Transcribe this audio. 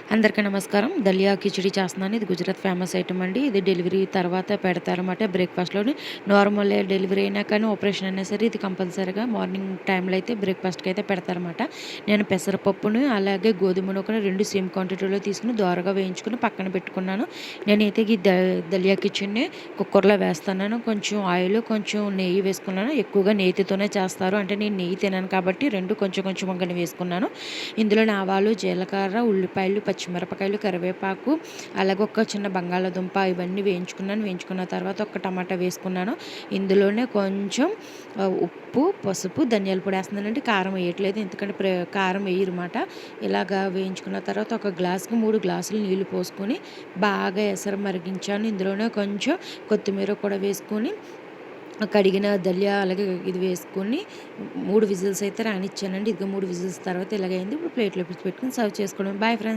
అందరికీ నమస్కారం. దలియా కిచిడి చేస్తున్నాను. ఇది గుజరాత్ ఫేమస్ ఐటెమ్ అండి. ఇది డెలివరీ తర్వాత పెడతారన్నమాట బ్రేక్‌ఫాస్ట్‌లోని. నార్మల్ డెలివరీ అయినా కానీ, ఆపరేషన్ అయినా సరే ఇది కంపల్సరీగా మార్నింగ్ టైంలో అయితే బ్రేక్‌ఫాస్ట్‌కి అయితే పెడతారన్నమాట. నేను పెసరపప్పును అలాగే గోధుమ నూకను 2 సేమ్ క్వాంటిటీలో తీసుకొని దోరగా వేయించుకొని పక్కన పెట్టుకున్నాను. నేనైతే ఈ దలియా కిచిడిని కుక్కర్‌లో వేస్తున్నాను. కొంచెం ఆయిల్, కొంచెం నెయ్యి వేసుకున్నాను. ఎక్కువగా నేతితోనే చేస్తారు. అంటే నేను నెయ్యి తినను కాబట్టి 2 కొంచెం కొంచెంగానే వేసుకున్నాను. ఇందులోని ఆవాలు, జీలకర్ర, ఉల్లిపాయలు, పచ్చిమిరపకాయలు, కరివేపాకు, అలాగే ఒక చిన్న బంగాళాదుంప ఇవన్నీ వేయించుకున్నాను. వేయించుకున్న తర్వాత ఒక టమాటా వేసుకున్నాను. ఇందులోనే కొంచెం ఉప్పు, పసుపు, ధనియాల పొడి వేస్తున్నానండి. కారం వేయట్లేదు. ఎందుకంటే కారం వేయరమాట. ఇలాగా వేయించుకున్న తర్వాత ఒక గ్లాస్‌కి 3 గ్లాసులు నీళ్లు పోసుకొని బాగా ఎసరు మరిగించాను. ఇందులోనే కొంచెం కొత్తిమీర కూడా వేసుకొని కడిగిన దలియా అలాగే ఇది వేసుకొని 3 విజిల్స్ అయితే రానిచ్చానండి. ఇదిగో 3 విజిల్స్ తర్వాత ఇలాగైంది. ఇప్పుడు ప్లేట్‌లో పెట్టుకొని సర్వ్ చేసుకోవడం. Boy friends.